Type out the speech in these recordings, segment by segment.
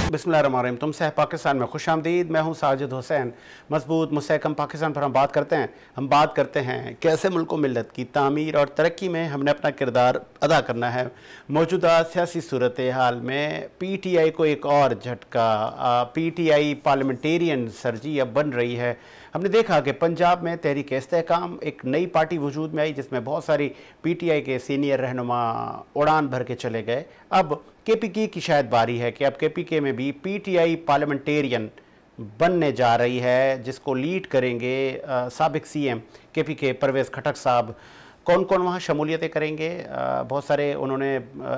बिस्मिल्लाहिर्रहमानिर्रहीम। तुमसे है पाकिस्तान में खुश आमदीद। मैं हूँ साजिद हुसैन। मजबूत मुस्तहकम पाकिस्तान पर हम बात करते हैं। हम बात करते हैं कैसे मुल्क व मिल्लत की तामीर और तरक्की में हमने अपना किरदार अदा करना है। मौजूदा सियासी सूरत हाल में PTI को एक और झटका। PTI पार्लियामेंटेरियन सरजी अब बन रही है। हमने देखा कि पंजाब में तहरीक इस्तेहकाम एक नई पार्टी वजूद में आई जिसमें बहुत सारी PTI के सीनियर रहनुमा उड़ान भर के चले गए। अब KPK की शायद बारी है कि अब KPK में भी PTI पार्लियामेंटेरियन बनने जा रही है, जिसको लीड करेंगे साबिक CM KPK परवेज़ खटक साहब। कौन कौन वहाँ शमूलियतें करेंगे? बहुत सारे उन्होंने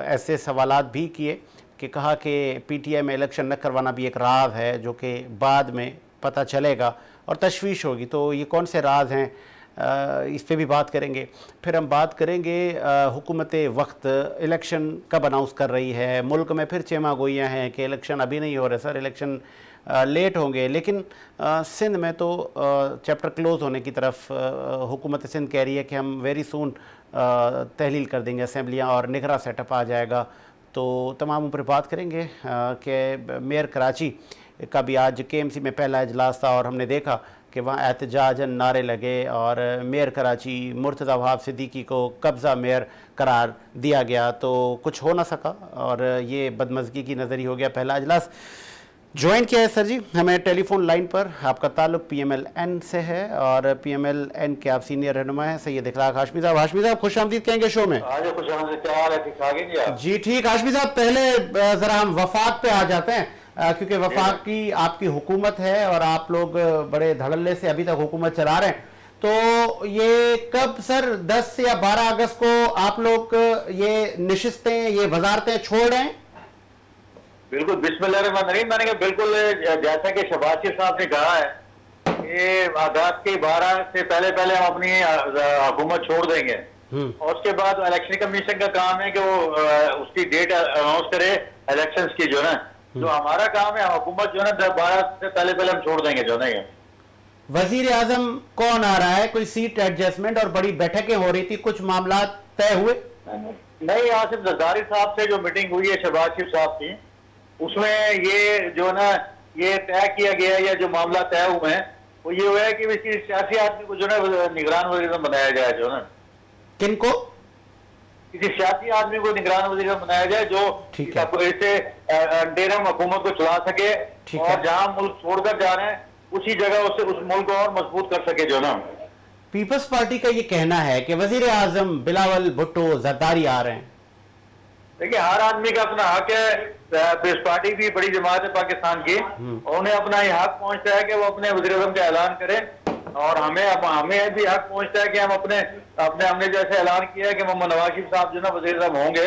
ऐसे सवालात भी किए कि कहा कि PTI में इलेक्शन न करवाना भी एक राज है जो कि बाद में पता चलेगा और तशवीश होगी। तो ये कौन से राज हैं, इस पे भी बात करेंगे। फिर हम बात करेंगे हुकूमत वक्त इलेक्शन कब अनाउंस कर रही है। मुल्क में फिर चेमा गोइयाँ हैं कि इलेक्शन अभी नहीं हो रहे सर, इलेक्शन लेट होंगे। लेकिन सिंध में तो चैप्टर क्लोज़ होने की तरफ हुकूमत सिंध कह रही है कि हम वेरी सून तहलील कर देंगे असम्बलियाँ और निगरां सेटअप आ जाएगा। तो तमाम ऊपर बात करेंगे कि मेयर कराची का भी आज KMC में पहला इजलास था और हमने देखा कि वहाँ एहतजाजन नारे लगे और मेयर कराची मुर्तज़ा वहाब सिद्दीकी को कब्ज़ा मेयर करार दिया गया। तो कुछ हो ना सका और ये बदमज़गी की नज़री हो गया। पहला इजलास ज्वाइन किया है सर जी हमें टेलीफोन लाइन पर। आपका ताल्लुक PMLN से है और PMLN के आप सीनियर रहनुमा हैं सैयद इखलाक हाशमी साहब। हाशमी साहब खुश आमदीद कहेंगे शो में। जी ठीक। हाशमी साहब पहले ज़रा हम वफाक पे आ जाते हैं क्योंकि वफाक की आपकी हुकूमत है और आप लोग बड़े धड़ल्ले से अभी तक हुकूमत चला रहे हैं। तो ये कब सर 10 या 12 अगस्त को आप लोग ये निशिस्तें, ये वजारतें छोड़ रहे हैं? बिल्कुल बिस्मिल्लाहिर्रहमानिर्रहीम। मैंने कहा बिल्कुल जैसा कि शहबाज शरीफ साहब ने कहा है कि अगस्त के 12 से पहले पहले हम अपनी हुकूमत छोड़ देंगे और उसके बाद इलेक्शन कमीशन का काम है कि वो उसकी डेट अनाउंस करे इलेक्शंस की। जो है जो हमारा काम है हुकूमत जो है 12 से पहले पहले हम छोड़ देंगे। जो है वजीर आजम कौन आ रहा है? कोई सीट एडजस्टमेंट और बड़ी बैठकें हो रही थी, कुछ मामला तय हुए? नहीं, आसिफ जरदारी साहब से जो मीटिंग हुई है शहबाज शरीफ साहब की, उसमें ये जो ना ये तय किया गया है या जो मामला तय हुए हैं वो ये हुआ है कि किसी सियासी आदमी को जो है निगरान वजीर बनाया जाए। जो ना किनको? किसी सियासी आदमी को निगरान वजीर बनाया जाए जो ऐसे अंडेरम हुकूमत को चला सके और जहां मुल्क छोड़कर जा रहे हैं उसी जगह उससे उस मुल्क को और मजबूत कर सके। जो ना पीपल्स पार्टी का ये कहना है कि वजीर आजम बिलावल भुट्टो जरदारी आ रहे हैं। देखिए हर आदमी का अपना हक है। पीपल्स पार्टी भी बड़ी जमात है पाकिस्तान की, उन्हें अपना ये हक पहुंचता है कि वो अपने वजीर आजम का ऐलान करें और हमें भी हक पहुंचता है कि हम हमने जैसे ऐलान किया है कि मोहम्मद नवाज शरीफ साहब जो ना वजीर आजम होंगे,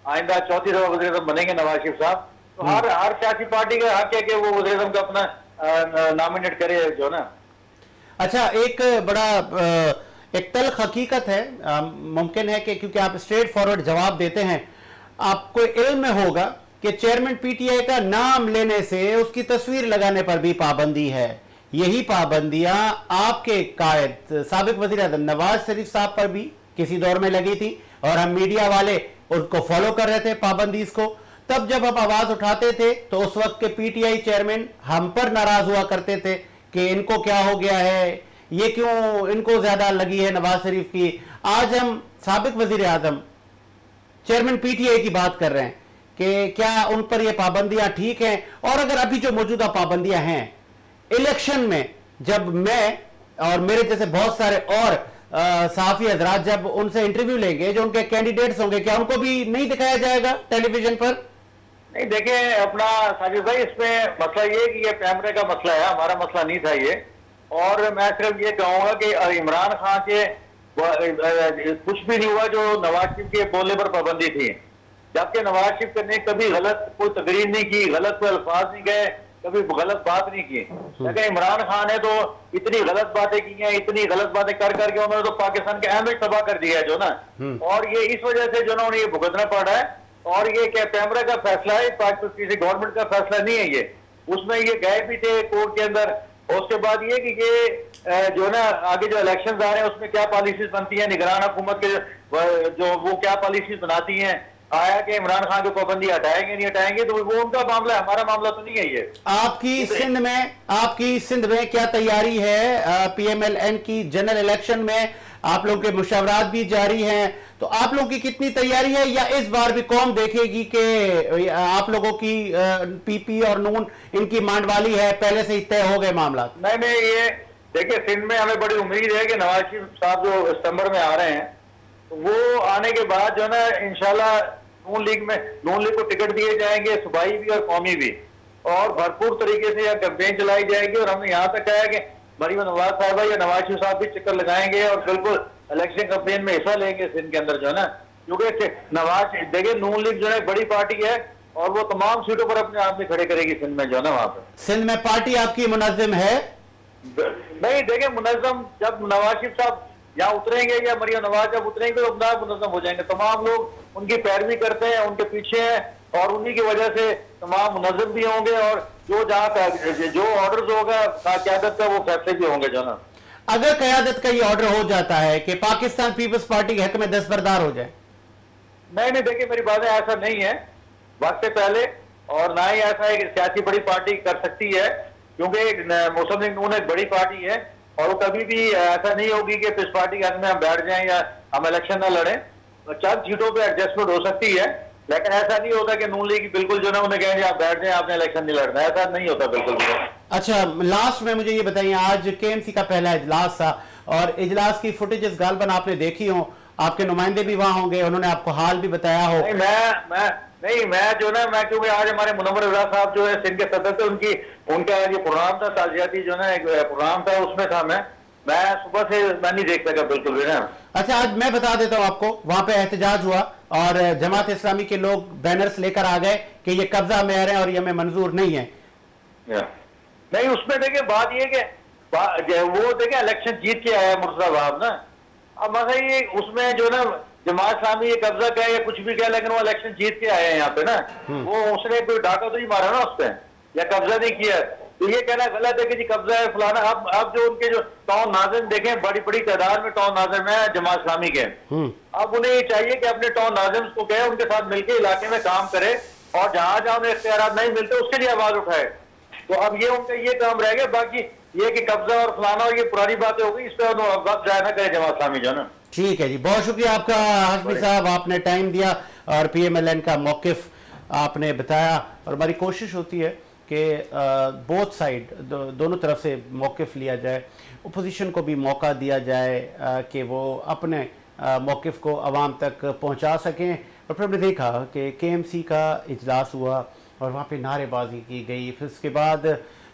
आइंदा 34 दफा वजीर आजम बनेंगे नवाज शरीफ साहब। तो हर सियासी पार्टी का हक है कि वो वजीर आजम का अपना नॉमिनेट करे। जो ना अच्छा, एक बड़ा एक तल्ख हकीकत है, मुमकिन है कि क्योंकि आप स्ट्रेट फॉरवर्ड जवाब देते हैं, आपको इल्म में होगा कि चेयरमैन PTI का नाम लेने से उसकी तस्वीर लगाने पर भी पाबंदी है। यही पाबंदियां आपके कायद साबिक वज़ीर आज़म नवाज शरीफ साहब पर भी किसी दौर में लगी थी और हम मीडिया वाले उनको फॉलो कर रहे थे पाबंदी को। तब जब आप आवाज उठाते थे तो उस वक्त के PTI चेयरमैन हम पर नाराज हुआ करते थे कि इनको क्या हो गया है, ये क्यों इनको ज्यादा लगी है नवाज शरीफ की। आज हम साबिक वज़ीर आज़म चेयरमैन PTI की बात कर रहे हैं कि क्या उन पर ये पाबंदियां ठीक हैं, और अगर अभी जो मौजूदा पाबंदियां हैं इलेक्शन में जब मैं और मेरे जैसे बहुत सारे और सहाफी हजरात जब उनसे इंटरव्यू लेंगे जो उनके कैंडिडेट्स होंगे, क्या उनको भी नहीं दिखाया जाएगा टेलीविजन पर? नहीं, देखें अपना साजिद भाई, इसमें मसला ये कि ये कैमरे का मसला है, हमारा मसला नहीं था ये। और मैं सिर्फ ये कहूंगा कि इमरान खान के कुछ भी नहीं हुआ जो नवाज शरीफ के बोलने पर पाबंदी थी, जबकि नवाज शरीफ ने कभी गलत कोई तकरीर नहीं की, गलत कोई अल्फाज नहीं गए, कभी गलत बात नहीं की। लेकिन इमरान खान ने तो इतनी गलत बातें की हैं, इतनी गलत बातें कर करके उन्होंने तो पाकिस्तान के अहमियत तबाह कर दिया है। जो ना और ये इस वजह से जो ना उन्हें ये भुगतना पड़ रहा है। और ये क्या कैमरा का फैसला है, किसी गवर्नमेंट का फैसला नहीं है ये। उसमें ये गए भी थे कोर्ट के अंदर। और उसके बाद ये कि ये जो ना आगे जो इलेक्शंस आ रहे हैं उसमें क्या पॉलिसीज बनती हैं, निगरान हुकूमत के जो वो क्या पॉलिसीज बनाती हैं, आया कि इमरान खान की पाबंदी हटाएंगे नहीं हटाएंगे, तो वो उनका मामला है, हमारा मामला तो नहीं है ये। आपकी सिंध में क्या तैयारी है PMLN की जनरल इलेक्शन में? आप लोगों के मुशावरात भी जारी हैं, तो आप लोगों की कितनी तैयारी है, या इस बार भी कौम देखेगी कि आप लोगों की PP और नून इनकी मांडवाली है, पहले से ही तय हो गए मामला? नहीं, ये देखिए, सिंध में हमें बड़ी उम्मीद है कि नवाज शरीफ साहब जो सितंबर में आ रहे हैं, तो वो आने के बाद जो है ना, इंशाल्लाह नून लीग को टिकट दिए जाएंगे, सूबाई भी और कौमी भी, और भरपूर तरीके से यहाँ कैंपेन चलाई जाएगी। और हमने यहाँ तक कहा है कि मरीम नवाज साहबा या नवाज शरीफ साहब भी चक्कर लगाएंगे और बिल्कुल इलेक्शन कैंपेन में हिस्सा लेंगे सिंध के अंदर जो है ना, क्योंकि नवाज देखिए, नून लीग जो है बड़ी पार्टी है और वो तमाम सीटों पर अपने आदमी खड़े करेगी सिंध में जो है ना। वहां पर सिंध में पार्टी आपकी मुनज़्ज़म है? नहीं, देखिए, मुनज़्ज़म जब नवाज शरीफ साहब यहाँ उतरेंगे या मरियम नवाज जब उतरेंगे तो अपना मुनज़्ज़म हो जाएंगे। तमाम लोग उनकी पैरवी करते हैं, उनके पीछे हैं, और उन्हीं की वजह से तमाम मुनज़्ज़म भी होंगे, और जो ऑर्डर्स होगा क़यादत का, वो फैसले भी होंगे जो ना। अगर क़यादत का ये ऑर्डर हो जाता है कि पाकिस्तान पीपल्स पार्टी के हक में दस्तबरदार हो जाए? नहीं, देखिए, मेरी बातें ऐसा नहीं है वक्त से पहले, और ना ही ऐसा एक सियासी बड़ी पार्टी कर सकती है, क्योंकि मुस्लिम लीग नून एक बड़ी पार्टी है, और वो कभी भी ऐसा नहीं होगी कि इस पार्टी के हक में हम बैठ जाएं या हम इलेक्शन ना लड़ें। चंद सीटों पे एडजस्टमेंट हो सकती है, लेकिन ऐसा नहीं होता कि नून लीग बिल्कुल जो ना उन्हें कहेंगे आप बैठ जाएं, आपने इलेक्शन नहीं लड़ना, ऐसा नहीं होता बिल्कुल भी। अच्छा, लास्ट में मुझे ये बताइए, आज KMC का पहला इजलास था, और इजलास की फुटेजेस गालबन आपने देखी हो, आपके नुमाइंदे भी वहां होंगे, उन्होंने आपको हाल भी बताया हो? मैं जो ना, मैं क्योंकि आज हमारे मुनव्वर इजलास साहब जो है सिंध के सदर थे, उनका ये प्रोग्राम था, ताजियाती जो ना एक प्रोग्राम था, उसमें था। मैं सुबह से मैं नहीं देख सका बिल्कुल भी ना। अच्छा, आज मैं बता देता हूँ आपको, वहां पे एहतजाज हुआ और जमात इस्लामी के लोग बैनर्स लेकर आ गए कि ये कब्जा में आ रहे हैं और ये हमें मंजूर नहीं है। नहीं, उसमें देखिए बात ये कि वो देखिए इलेक्शन जीत के आया मुर्तजा वहाब ना। अब मगर ये उसमें जो ना जमात इस्लामी ये कब्जा का या कुछ भी कहा, लेकिन वो इलेक्शन जीत के आए हैं यहाँ पे ना। वो उसने कोई डाका तो नहीं मारा ना उस पर, या कब्जा नहीं किया, तो ये कहना गलत है कि जी कब्जा है फलाना। अब जो उनके जो टॉन नाज़िम देखें, बड़ी बड़ी तादाद में टॉन नाज़िम है जमात इस्लामी के। अब उन्हें ये चाहिए कि अपने टॉन नाज़िम को कहे, उनके साथ मिलकर इलाके में काम करे, और जहां जहां उन्हें इख्तियार नहीं मिलते उसके लिए आवाज उठाए। तो अब ये उनका ये काम रह गया, बाकी ये कि कब्जा और फलाना और ये पुरानी बातें हो गई, इस पर वक्त जाया ना करे जमात इस्लामी जो ना। ठीक है जी, बहुत शुक्रिया आपका हाशमी साहब, आपने टाइम दिया और PMLN का मौकिफ आपने बताया, और हमारी कोशिश होती है कि बोथ साइड दोनों तरफ से मौकिफ लिया जाए, अपोजिशन को भी मौका दिया जाए कि वो अपने मौकिफ को आवाम तक पहुंचा सकें। और फिर हमने देखा कि KMC का इजलास हुआ और वहाँ पे नारेबाजी की गई। फिर उसके बाद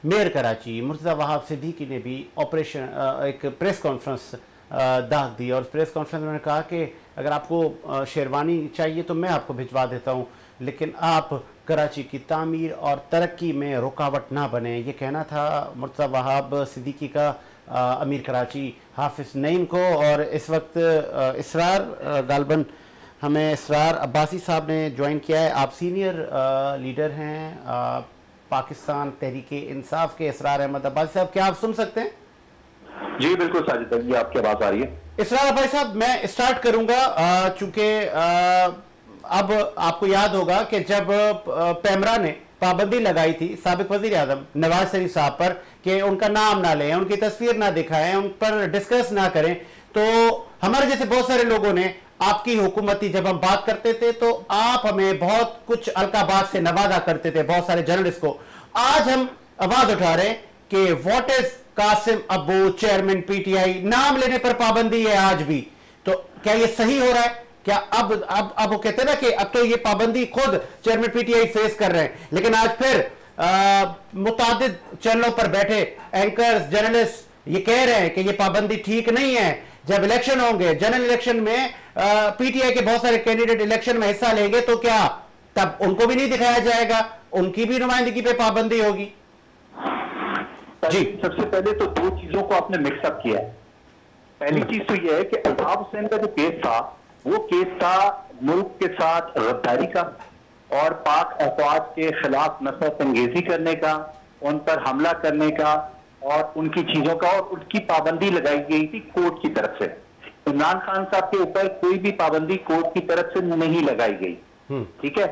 मेयर कराची मुर्तज़ा वहाब सिद्दीकी ने भी एक प्रेस कॉन्फ्रेंस दाग दी, और प्रेस कॉन्फ्रेंस में उन्होंने कहा कि अगर आपको शेरवानी चाहिए तो मैं आपको भिजवा देता हूँ, लेकिन आप कराची की तामीर और तरक्की में रुकावट ना बने। ये कहना था मुर्तज़ा वहाब सिद्दीकी का अमीर कराची हाफिज़ नईम को। और इस वक्त इसरार गालबन हमें इसरार अब्बासी साहब ने ज्वाइन किया है। आप सीनियर लीडर हैं पाकिस्तान तहरीक इंसाफ के। इसरार अहमद अब्बासी साहब, क्या आप सुन सकते हैं? जी बिल्कुल साजिद, जी आपकी आवाज आ रही है। इसरार अब्बासी साहब, मैं स्टार्ट करूंगा चूंकि अब आपको याद होगा कि जब पैमरा ने पाबंदी लगाई थी साबिक वजीर आजम नवाज शरीफ साहब पर कि उनका नाम ना लें, उनकी तस्वीर ना दिखाएं, उन पर डिस्कस ना करें, तो हमारे जैसे बहुत सारे लोगों ने आपकी हुकूमती जब हम बात करते थे तो आप हमें बहुत कुछ अलकाबात से नवाजा करते थे, बहुत सारे जर्नलिस्ट को। आज हम आवाज उठा रहे हैं कि व्हाट इज कासिम अब्बू चेयरमैन PTI, नाम लेने पर पाबंदी है आज भी। तो क्या ये सही हो रहा है? क्या अब वो कहते हैं ना कि अब तो ये पाबंदी खुद चेयरमैन PTI फेस कर रहे हैं, लेकिन आज फिर मुतादिद चैनलों पर बैठे एंकर्स जर्नलिस्ट ये कह रहे हैं कि ये पाबंदी ठीक नहीं है। जब इलेक्शन होंगे, जनरल इलेक्शन में PTI के बहुत सारे कैंडिडेट इलेक्शन में हिस्सा लेंगे, तो क्या तब उनको भी नहीं दिखाया जाएगा, उनकी भी नुमाइंदगी पे पाबंदी होगी? जी, सबसे पहले तो दो चीजों को आपने मिक्सअप किया है। पहली चीज तो यह है कि अल्ताफ हुसैन का जो केस था, वो केस था मुल्क के साथ गद्दारी का और पाक अफवाज के खिलाफ नफरत अंगेजी करने का, उन पर हमला करने का और उनकी चीजों का, और उनकी पाबंदी लगाई गई थी कोर्ट की तरफ से। इमरान खान साहब के ऊपर कोई भी पाबंदी कोर्ट की तरफ से नहीं लगाई गई। ठीक है,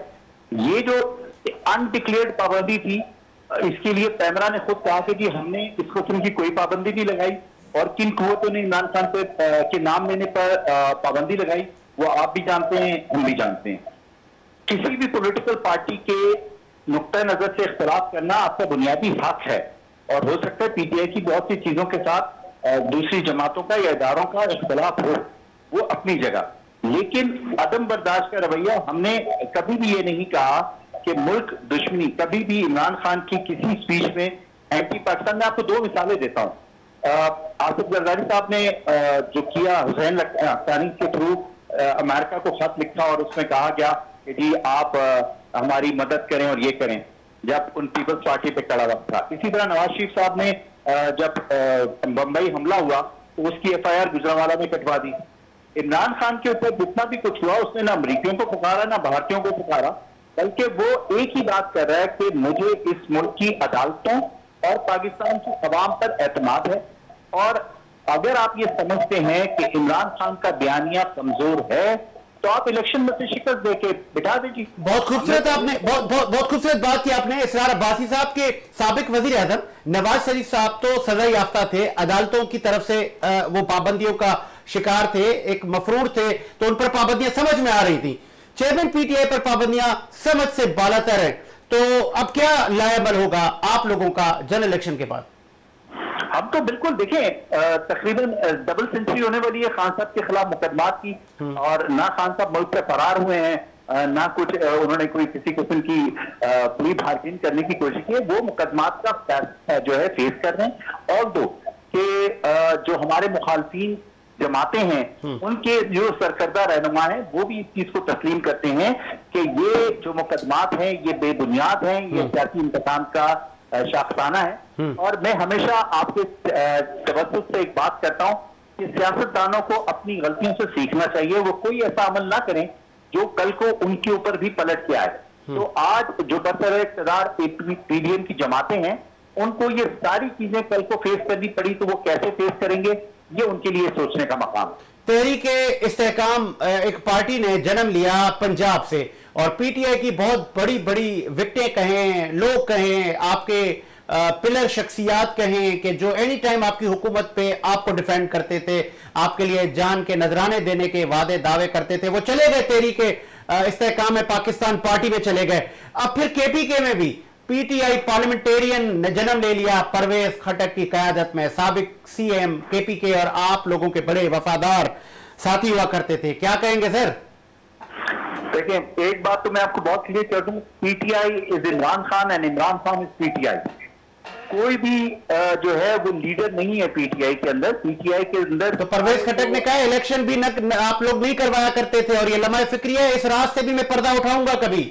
ये जो अनडिक्लेयर्ड पाबंदी थी, इसके लिए पैमरा ने खुद कहा कि हमने इस किस्म की कोई पाबंदी नहीं लगाई, और किन कुव्वतों ने इमरान खान के नाम लेने पर पाबंदी लगाई वो आप भी जानते हैं, हम भी जानते हैं। किसी भी पॉलिटिकल पार्टी के नुक्ता नजर से इख्तलाफ करना आपका बुनियादी हक है, और हो सकता है पीटीआई की बहुत सी चीजों के साथ दूसरी जमातों का या इदारों का इख्तलाफ हो, वो अपनी जगह, लेकिन अदम बर्दाश्त का रवैया, हमने कभी भी ये नहीं कहा कि मुल्क दुश्मनी, कभी भी इमरान खान की किसी स्पीच में एंटी पाकिस्तान। मैं आपको 2 मिसालें देता हूँ। आसिफ जरदारी साहब ने जो किया, हुसैन लख्तानी के थ्रू अमेरिका को खत लिखा और उसमें कहा गया कि जी आप हमारी मदद करें और ये करें, जब उन पीपल्स पार्टी पे खड़ा वक्त था। इसी तरह नवाज शरीफ साहब ने जब बंबई हमला हुआ तो उसकी FIR गुजरांवाला में कटवा दी। इमरान खान के ऊपर जितना भी कुछ हुआ उसने ना अमरीकियों को पुकारा ना भारतीयों को पुकारा, बल्कि वो एक ही बात कर रहा है कि मुझे इस मुल्क की अदालतों और पाकिस्तान की अवाम पर एतमाद है, और अगर आप ये समझते हैं कि इमरान खान का बयानिया कमजोर है तो आप इलेक्शन में से शिकस्त देके बिठा दीजिए। बहुत खूबसूरत आपने बहुत खूबसूरत बात की आपने। इसरार अब्बासी साहब के साबिक वजीर आजम नवाज शरीफ साहब तो सजा याफ्ता थे, अदालतों की तरफ से वो पाबंदियों का शिकार थे, एक मफरूर थे, तो उन पर पाबंदियां समझ में आ रही थी। चेयरमैन पीटीआई पर पाबंदियां समझ से बालातर है, तो अब क्या लाएबल होगा आप लोगों का जनरल इलेक्शन के बाद? हम तो बिल्कुल देखें, तकरीबन डबल सेंचुरी होने वाली है खान साहब के खिलाफ मुकदमात की, और ना खान साहब मुल्क से फरार हुए हैं, ना कुछ उन्होंने कोई किसी किस्म की प्ली बार्गेन करने की कोशिश की है। वो मुकदमात का जो है फेस कर रहे हैं। और दो कि जो हमारे मुखालफीन जमाते हैं उनके जो सरकर्दा रहनुमा हैं वो भी इस चीज को तस्लीम करते हैं कि ये जो मुकदमात हैं ये बेबुनियाद हैं, ये सियासी इंतकाम का शाखसाना है। और मैं हमेशा आपके तवज्जुह से एक बात करता हूं कि सियासतदानों को अपनी गलतियों से सीखना चाहिए, वो कोई ऐसा अमल ना करें जो कल को उनके ऊपर भी पलट के आए। तो आज जो बरसर इक़्तिदार पीडीएम की जमातें हैं उनको ये सारी चीजें कल को फेस करनी पड़ी, तो वो कैसे फेस करेंगे ये उनके लिए सोचने का मकाम है। तहरीक-ए-इस्तेहकाम एक पार्टी ने जन्म लिया पंजाब से, और पीटीआई की बहुत बड़ी बड़ी विकटें कहें, लोग कहें, आपके पिलर शख्सियात कहें कि जो एनी टाइम आपकी हुकूमत पे आपको डिफेंड करते थे, आपके लिए जान के नजराने देने के वादे दावे करते थे, वो चले गए तहरीक-ए-इस्तेहकाम में, पाकिस्तान पार्टी में चले गए। अब फिर केपीके में भी पीटीआई पार्लियामेंटेरियन ने जन्म ले लिया परवेज खटक की क़यादत में। साबिक सीएम केपीके और आप लोगों के बड़े वफादार साथी हुआ करते थे, क्या कहेंगे सर? देखिए, एक बात तो मैं आपको बहुत क्लियर कर दूं, PTI is Imran Khan and Imran Khan is PTI. कोई भी जो है वो लीडर नहीं है पीटीआई के अंदर। पीटीआई के अंदर तो परवेज खटक ने कहा इलेक्शन भी आप लोग नहीं करवाया करते थे, और ये लम्हा फिक्रिया है, इस रात से भी मैं पर्दा उठाऊंगा कभी।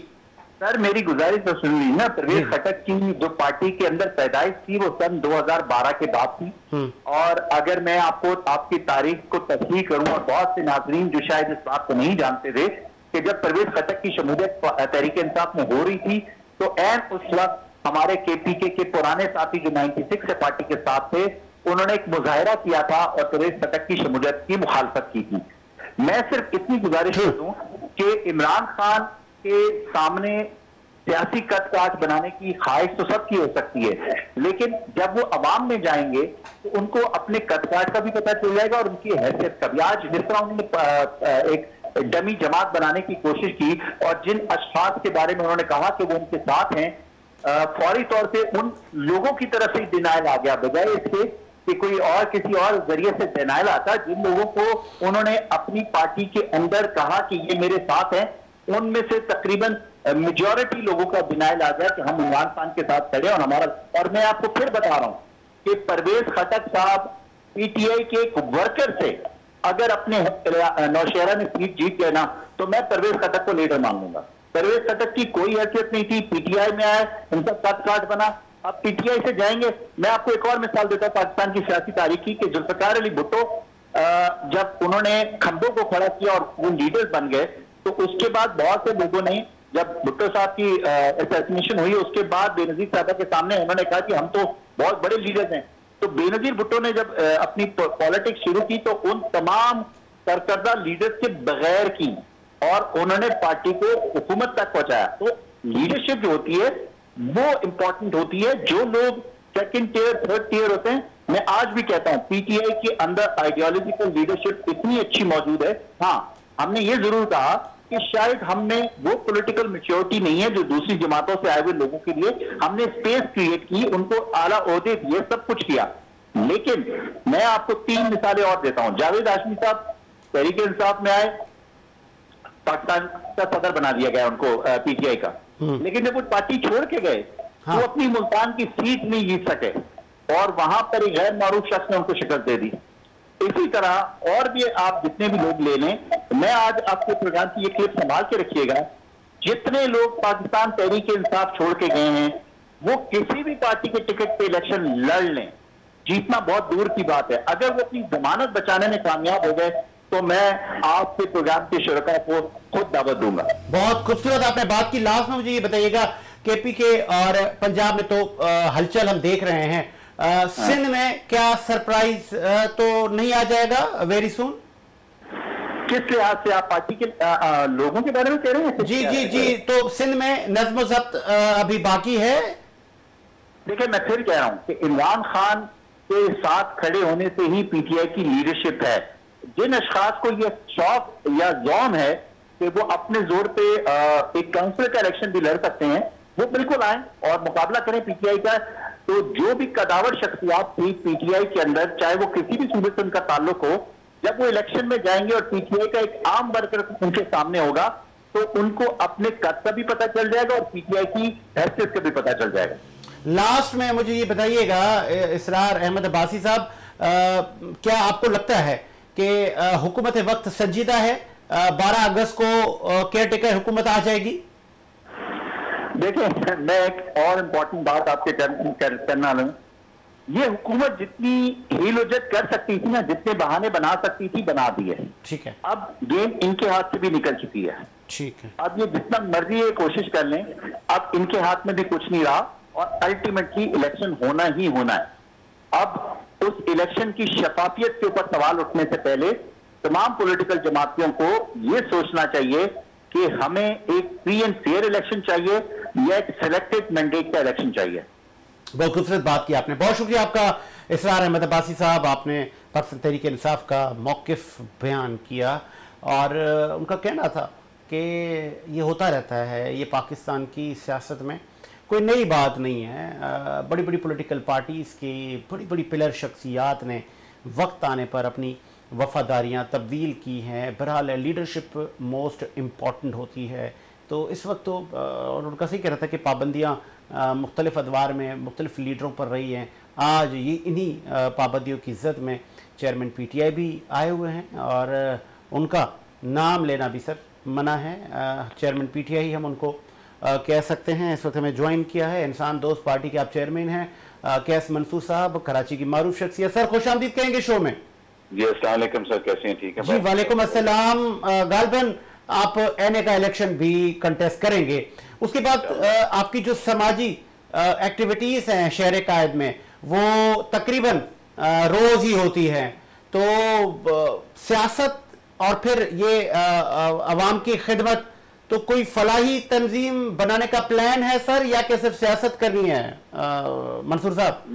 सर मेरी गुजारिश तो सुन ली ना, परवेज खटक की जो पार्टी के अंदर पैदाइश थी वो सन 2012 के बाद थी। और अगर मैं आपको आपकी तारीख को तस्लीह करूं, और बहुत से नाजरीन जो शायद इस बात को नहीं जानते थे कि जब परवेज खटक की शमूलियत तहरीक इंसाफ में हो रही थी तो एन उस वक्त हमारे केपीके के पुराने साथी जो 96 से पार्टी के साथ थे उन्होंने एक मुजाहिरा किया था और परवेज खटक की शमूलियत की मुखालफत की थी। मैं सिर्फ इतनी गुजारिश कर दूं कि इमरान खान के सामने सियासी कट काट बनाने की ख्वाहिश तो सबकी हो सकती है, लेकिन जब वो अवाम में जाएंगे तो उनको अपने कट काट का भी पता चल जाएगा और उनकी हैसियत का भी। आज जिस तरह उन्होंने एक डमी जमात बनाने की कोशिश की और जिन अशखास के बारे में उन्होंने कहा कि वो उनके साथ हैं, फौरी तौर से उन लोगों की तरफ से डिनाइल आ गया, बजाय इसके कि कोई और किसी और जरिए से डिनाइल आता। जिन लोगों को उन्होंने अपनी पार्टी के अंदर कहा कि ये मेरे साथ हैं, उनमें से तकरीबन मेजॉरिटी लोगों का डिनाइल आ गया कि हम इमरान खान के साथ खड़े और हमारा। और मैं आपको फिर बता रहा हूं कि परवेज खटक साहब पीटीआई के एक वर्कर से अगर अपने नौशहरा में सीट जीत गए ना तो मैं परवेज खटक को लीडर मान लूंगा। परवेज खटक की कोई हैसियत नहीं थी, पीटीआई में आए, उनका कट काट बना, अब पीटीआई से जाएंगे। मैं आपको एक और मिसाल देता हूं पाकिस्तान की सियासी तारीख की कि जुल्फिकार अली भुट्टो जब उन्होंने खंभों को खड़ा किया और वो लीडर बन गए तो उसके बाद बहुत से लोगों ने, जब भुट्टो साहब की असैसिनेशन हुई उसके बाद बेनजीर साहब के सामने उन्होंने कहा कि हम तो बहुत बड़े लीडर्स हैं। तो बेनजीर भुट्टो ने जब अपनी पॉलिटिक्स शुरू की तो उन तमाम सरकर्दा लीडर्स के बगैर की और उन्होंने पार्टी को हुकूमत तक पहुंचाया। तो लीडरशिप जो होती है वो इंपॉर्टेंट होती है। जो लोग सेकंड टियर थर्ड टियर होते हैं, मैं आज भी कहता हूं पीटीआई के अंदर आइडियोलॉजिकल लीडरशिप इतनी अच्छी मौजूद है। हाँ, हमने ये जरूर कहा कि शायद हमने वो पॉलिटिकल मैच्योरिटी नहीं है जो दूसरी जमातों से आए हुए लोगों के लिए हमने स्पेस क्रिएट की, उनको आला ओहदे दिए, सब कुछ किया। लेकिन मैं आपको 3 मिसालें और देता हूं। जावेद हाशमी साहब तहरीक इंसाफ में आए, पाकिस्तान का सदर बना दिया गया उनको पीटीआई का, लेकिन जब वो पार्टी छोड़ के गए वो अपनी मुल्तान की सीट नहीं जीत सके और वहां पर एक गैर मारूफ शख्स ने उनको शिकस्त दे दी। इसी तरह और भी आप जितने भी लोग ले लें, मैं आज आपके प्रोग्राम की ये क्लिप संभाल के रखिएगा, जितने लोग पाकिस्तान तहरीक इंसाफ छोड़ के गए हैं वो किसी भी पार्टी के टिकट पे इलेक्शन लड़ लें, जीतना बहुत दूर की बात है। अगर वो अपनी जमानत बचाने में कामयाब हो गए तो मैं आपके प्रोग्राम के शुरका को खुद दावत दूंगा। बहुत खूबसूरत आपने बात की। लास्ट में मुझे ये बताइएगा, केपीके और पंजाब में तो हलचल हम देख रहे हैं, सिंध में क्या सरप्राइज तो नहीं आ जाएगा वेरी सुन? किस लिहाज से आप पार्टी के लोगों के बारे में कह रहे हैं? जी जी जी, तो सिंध में नज्म ज़ब्त अभी बाकी है। देखिए, मैं फिर कह रहा हूं कि इमरान खान के साथ खड़े होने से ही पीटीआई की लीडरशिप है। जिन अशखास को यह शौक या जौम है कि वो अपने जोर पे एक काउंसिल का इलेक्शन भी लड़ सकते हैं, वो बिल्कुल आए और मुकाबला करें पीटीआई का। तो जो भी कदावर शख्सियात थी पीटीआई के अंदर, चाहे वो किसी भी सूबे से उनका ताल्लुक हो, जब वो इलेक्शन में जाएंगे और पीटीआई का एक आम वर्कर उनके सामने होगा तो उनको अपने कद का भी पता चल जाएगा और पीटीआई की हैसियत का भी पता चल जाएगा। लास्ट में मुझे ये बताइएगा इसरार अहमद अब्बासी साहब, क्या आपको लगता है कि हुकूमत वक्त संजीदा है, 12 अगस्त को केयर टेकर हुकूमत आ जाएगी? देखिए, मैं एक और इम्पोर्टेंट बात आपके करना लूं, ये हुकूमत जितनी हीलोजत कर सकती थी ना, जितने बहाने बना सकती थी, बना दिए। ठीक है, अब गेम इनके हाथ से भी निकल चुकी है। ठीक है, अब ये जितना मर्जी ये कोशिश कर लें, अब इनके हाथ में भी कुछ नहीं रहा और अल्टीमेटली इलेक्शन होना ही होना है। अब उस इलेक्शन की शफाफियत के ऊपर सवाल उठने से पहले तमाम पॉलिटिकल जमातियों को ये सोचना चाहिए कि हमें एक फ्री एंड फेयर इलेक्शन चाहिए या एक सिलेक्टेड मैंडेट का इलेक्शन चाहिए। बहुत खूबसूरत बात की आपने, बहुत शुक्रिया आपका इसरार अहमद अब्बासी साहब। आपने पाकिस्तान तहरीक इंसाफ का मौक़िफ़ बयान किया और उनका कहना था कि ये होता रहता है, ये पाकिस्तान की सियासत में कोई नई बात नहीं है। बड़ी बड़ी पॉलिटिकल पार्टीज़ की बड़ी बड़ी पिलर शख्सियात ने वक्त आने पर अपनी वफादारियाँ तब्दील की हैं। बहरहाल लीडरशिप मोस्ट इम्पॉर्टेंट होती है। तो इस वक्त तो और उनका सही कह रहा था कि पाबंदियाँ मुख्तलिफ अदवार में मुख्तलिफ लीडरों पर रही हैं। आज ये इन्हीं पाबंदियों की ज़द में चेयरमैन पीटीआई भी आए हुए हैं और उनका नाम लेना भी सर मना है। चेयरमैन पीटीआई हम उनको कह सकते हैं। इस वक्त हमें ज्वाइन किया है इंसान दोस्त पार्टी के आप चेयरमैन हैं कैस मंसूर साहब, कराची की मारूफ शख्सियत। सर खुश आमदीद कहेंगे शो में। जी अस्सलाम वालेकुम सर, कैसे हैं? ठीक है जी, वालेकुम अस्सलाम। गालबन आप एनए का इलेक्शन भी कंटेस्ट करेंगे, उसके बाद आपकी जो समाजी एक्टिविटीज हैं शहर कायद में वो तकरीबन रोज ही होती है। तो सियासत और फिर ये अवाम की खिदमत, तो कोई फलाही तंजीम बनाने का प्लान है सर या कि सिर्फ सियासत करनी है मंसूर साहब?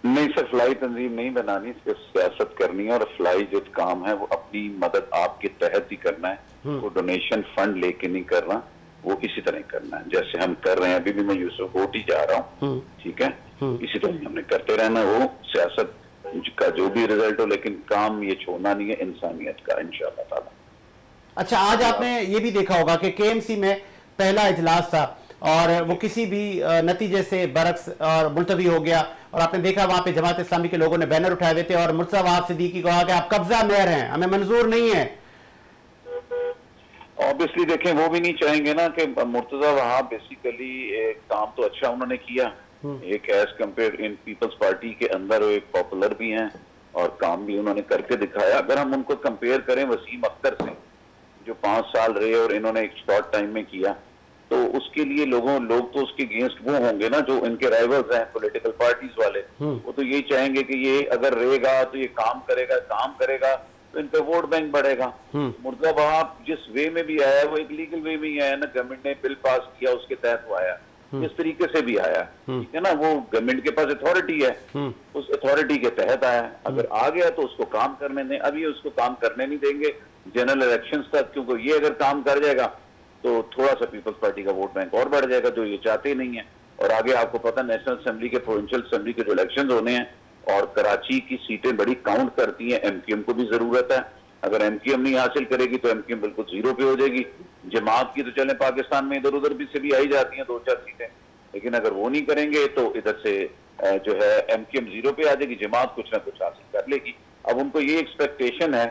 नहीं सर, फलाई तंजीम नहीं बनानी, सिर्फ सियासत करनी है। और फलाई जो काम है वो अपनी मदद आपके तहत ही करना है, वो डोनेशन फंड लेके नहीं करना, वो इसी तरह करना है जैसे हम कर रहे हैं। अभी भी मैं यूसुफ होट ही जा रहा हूँ, ठीक है, इसी तरह हमने करते रहना। वो सियासत का जो भी रिजल्ट हो, लेकिन काम ये छोड़ना नहीं है इंसानियत का, इंशाअल्लाह ताला। अच्छा, आज आपने ये भी देखा होगा कि केएमसी में पहला इजलास था और वो किसी भी नतीजे से बरक्स और मुलतवी हो गया और आपने देखा वहां पे जमात इस्लामी के लोगों ने बैनर उठाए हुए थे और मुर्तज़ा वहाब सिद्दीकी को कहा कि आप कब्जा मेयर हैं, हमें मंजूर नहीं है। ऑब्वियसली देखें, वो भी नहीं चाहेंगे ना कि मुर्तज़ा वहाब बेसिकली काम तो अच्छा उन्होंने किया, एक as compare in people's party के अंदर वो एक पॉपुलर भी हैं और काम भी उन्होंने करके दिखाया। अगर हम उनको कंपेयर करें वसीम अख्तर से जो 5 साल रहे और इन्होंने एक शॉर्ट टाइम में किया, तो उसके लिए लोग तो उसके अगेंस्ट वो होंगे ना जो इनके राइवल्स हैं पॉलिटिकल पार्टीज वाले। वो तो यही चाहेंगे कि ये अगर रहेगा तो ये काम करेगा तो इन पे वोट बैंक बढ़ेगा। मुर्तजा वहाब जिस वे में भी आया वो एक लीगल वे में ही आया ना, गवर्नमेंट ने बिल पास किया उसके तहत वो आया, जिस तरीके से भी आया, ठीक है ना, वो गवर्नमेंट के पास अथॉरिटी है, उस अथॉरिटी के तहत आया। अगर आ गया तो उसको काम करने दें, अभी उसको काम करने नहीं देंगे जनरल इलेक्शंस तक, क्योंकि ये अगर काम कर जाएगा तो थोड़ा सा पीपल्स पार्टी का वोट बैंक और बढ़ जाएगा, जो ये चाहते नहीं है। और आगे आपको पता नेशनल असेंबली के, प्रोविंशियल असेंबली के जो इलेक्शन होने हैं, और कराची की सीटें बड़ी काउंट करती हैं, एमक्यूएम को भी जरूरत है। अगर एमक्यूएम नहीं हासिल करेगी तो एमक्यूएम बिल्कुल जीरो पे हो जाएगी। जमात की तो चले पाकिस्तान में इधर उधर भी से भी आई जाती हैं 2-4 सीटें, लेकिन अगर वो नहीं करेंगे तो इधर से जो है एमक्यूएम जीरो पे आ जाएगी, जमात कुछ ना कुछ हासिल कर लेगी। अब उनको ये एक्सपेक्टेशन है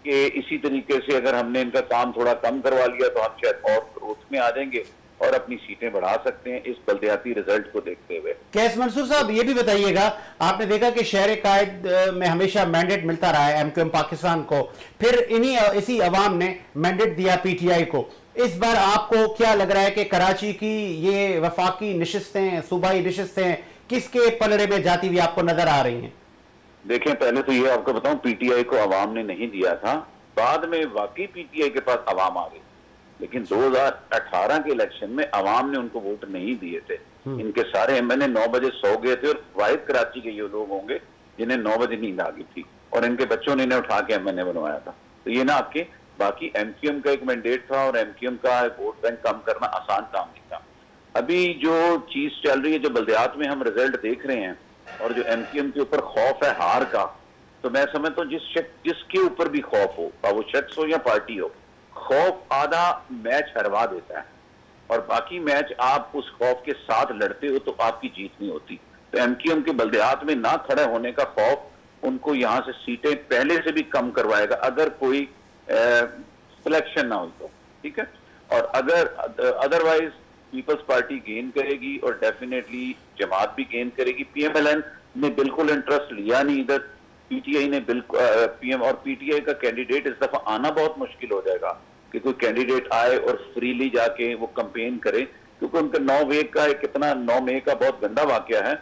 कि इसी तरीके से अगर हमने इनका काम थोड़ा कम करवा लिया तो हम शायद और ग्रोथ में आ जाएंगे और अपनी सीटें बढ़ा सकते हैं इस बल्दियाती रिजल्ट को देखते हुए। कैस मंसूर साहब, ये भी बताइएगा, आपने देखा कि शहर कायद में हमेशा मैंडेट मिलता रहा है एमक्यूएम पाकिस्तान को, फिर इसी अवाम ने मैंडेट दिया पीटीआई को। इस बार आपको क्या लग रहा है कि कराची की ये वफाकी नशिस्तें, सूबाई नशिस्तें किसके पलड़े में जाती हुई आपको नजर आ रही हैं? देखें, पहले तो ये आपको बताऊं, पीटीआई को अवाम ने नहीं दिया था, बाद में वाकई पीटीआई के पास अवाम आ गई, लेकिन 2018 के इलेक्शन में अवाम ने उनको वोट नहीं दिए थे। इनके सारे एमएनए 9 बजे सो गए थे, और वाहिद कराची के ये लोग होंगे जिन्हें 9 बजे नींद आ गई थी, और इनके बच्चों ने इन्हें उठा के एमएनए बनवाया था। तो ये ना आपके, बाकी एमक्यूएम का एक मैंडेट था, और एमक्यूएम का वोट बैंक कम करना आसान काम नहीं था। अभी जो चीज चल रही है, जो बल्दियात में हम रिजल्ट देख रहे हैं, और जो एमक्यूएम के ऊपर खौफ है हार का, तो मैं समझता हूँ जिसके ऊपर भी खौफ हो, वो शख्स हो या पार्टी हो, खौफ आधा मैच हरवा देता है, और बाकी मैच आप उस खौफ के साथ लड़ते हो तो आपकी जीत नहीं होती। तो एमक्यूएम के बल्दियात में ना खड़े होने का खौफ उनको यहाँ से सीटें पहले से भी कम करवाएगा, अगर कोई सिलेक्शन ना हो तो, ठीक है। और अगर अदरवाइज पीपल्स पार्टी गेन करेगी, और डेफिनेटली जमात भी गेन करेगी। पीएमएलएन ने बिल्कुल इंटरेस्ट लिया नहीं इधर, पीटीआई ने बिल्कुल पीएम, और पीटीआई का कैंडिडेट इस दफा आना बहुत मुश्किल हो जाएगा कि कोई कैंडिडेट आए और फ्रीली जाके वो कैंपेन करे, क्योंकि उनका 9 मई का बहुत गंदा वाकया है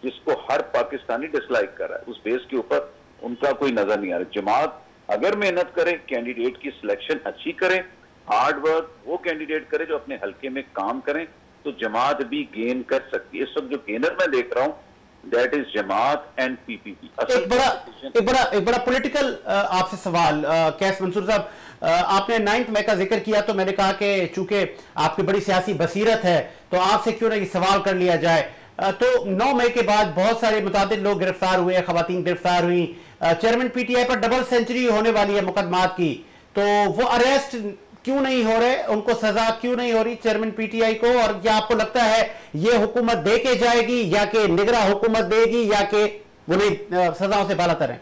जिसको हर पाकिस्तानी डिसलाइक कर रहा है। उस बेस के ऊपर उनका कोई नजर नहीं आ रहा। जमात अगर मेहनत करे, कैंडिडेट की सिलेक्शन अच्छी करे, हार्ड वर्क वो कैंडिडेट करे जो अपने हल्के में काम करें, तो जमात भी गेन कर सकती है। इस वक्त जो गेनर मैं देख रहा हूं that is Jamaat and PPP. एक बड़ा पॉलिटिकल आपसे सवाल कैस मंसूर साहब, आपने 9 मई का जिक्र किया, तो मैंने कहा कि चूंकि आपकी बड़ी सियासी बसीरत है तो आपसे क्यों ना ये सवाल कर लिया जाए। तो 9 मई के बाद बहुत सारे मुताबिक लोग गिरफ्तार हुए, खवातीन गिरफ्तार हुई, चेयरमैन पीटीआई पर डबल सेंचुरी होने वाली है मुकदमात की, तो वो अरेस्ट क्यों नहीं हो रहे, उनको सजा क्यों नहीं हो रही चेयरमैन पीटीआई को? और क्या आपको लगता है ये हुकूमत दे के जाएगी, या कि निगरां हुकूमत देगी, या कि वो नहीं सजाओं से बाला तरें?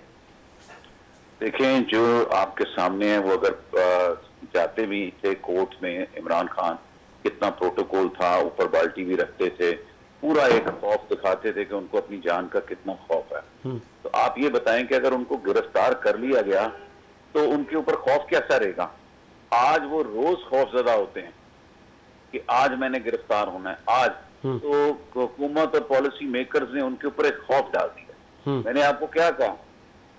देखें, जो आपके सामने है वो अगर जाते भी थे कोर्ट में, इमरान खान कितना प्रोटोकॉल था, ऊपर बाल्टी भी रखते थे, पूरा एक खौफ दिखाते थे कि उनको अपनी जान का कितना खौफ है। तो आप ये बताएं कि अगर उनको गिरफ्तार कर लिया गया तो उनके ऊपर खौफ कैसा रहेगा? आज वो रोज खौफजदा होते हैं कि आज मैंने गिरफ्तार होना है आज। तो हुकूमत और पॉलिसी मेकर्स ने उनके ऊपर एक खौफ डाल दिया। मैंने आपको क्या कहा,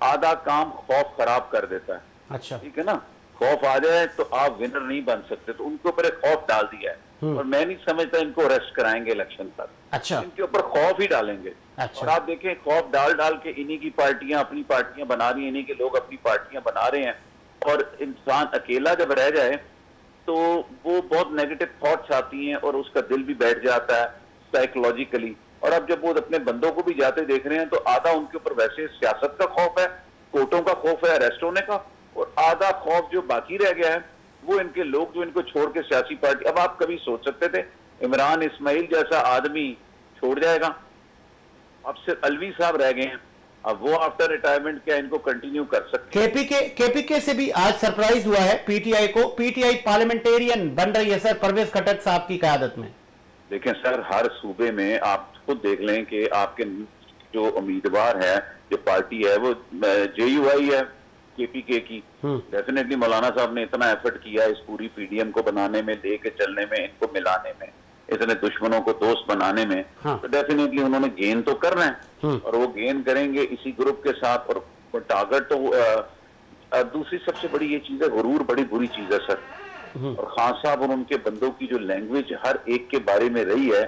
आधा काम खौफ खराब कर देता है। अच्छा, ठीक है ना, खौफ आ जाए तो आप विनर नहीं बन सकते, तो उनके ऊपर एक खौफ डाल दिया है। और मैं नहीं समझता इनको अरेस्ट कराएंगे इलेक्शन तक। अच्छा, इनके ऊपर खौफ ही डालेंगे। अच्छा। और आप देखें, खौफ डाल डाल के इन्हीं की पार्टियां अपनी पार्टियां बना रही हैं, इन्हीं के लोग अपनी पार्टियां बना रहे हैं। और इंसान अकेला जब रह जाए तो वो बहुत नेगेटिव थॉट्स आती हैं और उसका दिल भी बैठ जाता है साइकोलॉजिकली। और अब जब वो अपने बंदों को भी जाते देख रहे हैं तो आधा उनके ऊपर वैसे सियासत का खौफ है, कोर्टों का खौफ है अरेस्ट होने का, और आधा खौफ जो बाकी रह गया है वो इनके लोग जो इनको छोड़ के सियासी पार्टी। अब आप कभी सोच सकते थे इमरान इस्माइल जैसा आदमी छोड़ जाएगा? अब सिर्फ अलवी साहब रह गए हैं, अब वो आफ्टर रिटायरमेंट क्या इनको कंटिन्यू कर सकते हैं? केपीके से भी आज सरप्राइज हुआ है पीटीआई को, पीटीआई पार्लियामेंटेरियन बन रही है सर परवेज खटक साहब की क़यादत में। देखें सर, हर सूबे में आप खुद देख लें कि आपके जो उम्मीदवार है, जो पार्टी है, वो जेयूआई है केपीके की। डेफिनेटली मौलाना साहब ने इतना एफर्ट किया इस पूरी पीडीएम को बनाने में, लेके चलने में, इनको मिलाने में, इतने दुश्मनों को दोस्त बनाने में। तो डेफिनेटली उन्होंने गेन तो करना है, और वो गेन करेंगे इसी ग्रुप के साथ। और टारगेट तो दूसरी सबसे बड़ी ये चीज है, गुरूर बड़ी बुरी चीज है सर। और खान साहब और उनके बंदों की जो लैंग्वेज हर एक के बारे में रही है,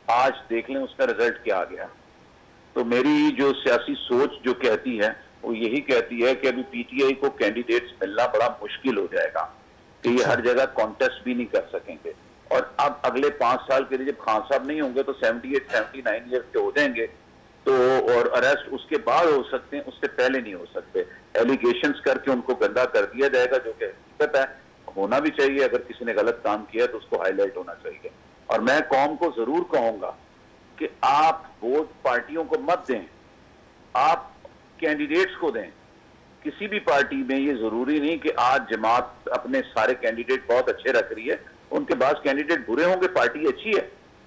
आज देख लें उसका रिजल्ट क्या आ गया। तो मेरी जो सियासी सोच जो कहती है वो यही कहती है कि अभी पीटीआई को कैंडिडेट्स मिलना बड़ा मुश्किल हो जाएगा, कि ये हर जगह कॉन्टेस्ट भी नहीं कर सकेंगे। और अब अगले 5 साल के लिए जब खान साहब नहीं होंगे तो 78-79 ईयर्स के हो जाएंगे, तो और अरेस्ट उसके बाद हो सकते हैं, उससे पहले नहीं हो सकते। एलिगेशंस करके उनको गंदा कर दिया जाएगा, जो कि हकीकत है, होना भी चाहिए। अगर किसी ने गलत काम किया तो उसको हाईलाइट होना चाहिए। और मैं कौम को जरूर कहूंगा कि आप वोट पार्टियों को मत दें, आप कैंडिडेट्स को दें। किसी भी पार्टी में ये जरूरी नहीं कि आज जमात अपने सारे कैंडिडेट बहुत अच्छे रख रही है, उनके पास कैंडिडेट बुरे होंगे, पार्टी अच्छी है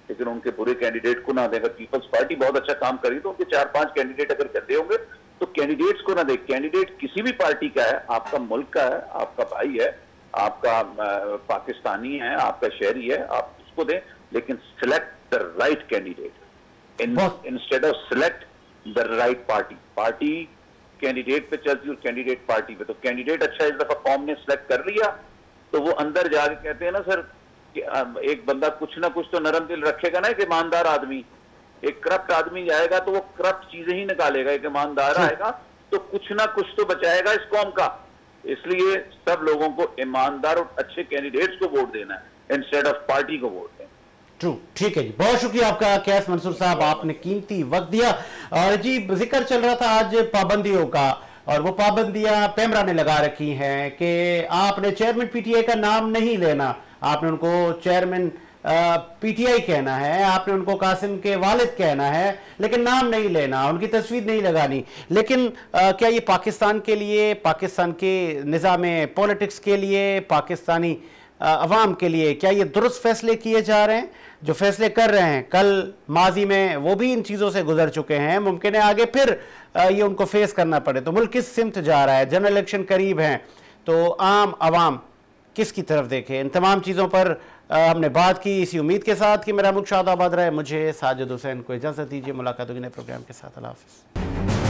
लेकिन उनके बुरे कैंडिडेट को ना दें। अगर पीपल्स पार्टी बहुत अच्छा काम करी तो उनके 4-5 कैंडिडेट अगर गंदे होंगे तो कैंडिडेट्स को ना दें। कैंडिडेट किसी भी पार्टी का है, आपका मुल्क का है, आपका भाई है, आपका पाकिस्तानी है, आपका शहरी है, आप उसको दें, लेकिन select the right candidate instead of select the right party. Party candidate पे चलती है और कैंडिडेट पार्टी पे। तो कैंडिडेट अच्छा इस दफा कौम ने सिलेक्ट कर लिया तो वो अंदर जाके कहते हैं ना सर कि एक बंदा कुछ ना कुछ तो नरम दिल रखेगा ना, एक ईमानदार आदमी। एक करप्ट आदमी जाएगा तो वो करप्ट चीजें ही निकालेगा, एक ईमानदार आएगा तो कुछ ना कुछ तो बचाएगा इस कौम का। इसलिए सब लोगों को ईमानदार और अच्छे कैंडिडेट्स को वोट देना है इंस्टेड ऑफ पार्टी को वोट देना। ट्रू, ठीक है जी, बहुत शुक्रिया आपका कैस मंसूर साहब, आपने कीमती वक्त दिया। और जी जिक्र चल रहा था आज पाबंदियों का, और वो पाबंदियां पैमरा ने लगा रखी हैं कि आपने चेयरमैन पीटीआई का नाम नहीं लेना, आपने उनको चेयरमैन पीटीआई कहना है, आपने उनको कासिम के वालिद कहना है, लेकिन नाम नहीं लेना, उनकी तस्वीर नहीं लगानी। लेकिन क्या ये पाकिस्तान के लिए, पाकिस्तान के निज़ाम पॉलिटिक्स के लिए, पाकिस्तानी अवाम के लिए क्या ये दुरुस्त फैसले किए जा रहे हैं? जो फैसले कर रहे हैं, कल माजी में वो भी इन चीज़ों से गुजर चुके हैं, मुमकिन है आगे फिर ये उनको फेस करना पड़े। तो मुल्क किस सिमत जा रहा है? जनरल इलेक्शन करीब हैं, तो आम अवाम किसकी तरफ देखे? इन तमाम चीज़ों पर हमने बात की, इसी उम्मीद के साथ कि मेरा मुल्क शादाबाद रहे। मुझे साजिद हुसैन को इजाज़त दीजिए, मुलाकात होगी नए प्रोग्राम के साथ। अल्लाह हाफ़िज़।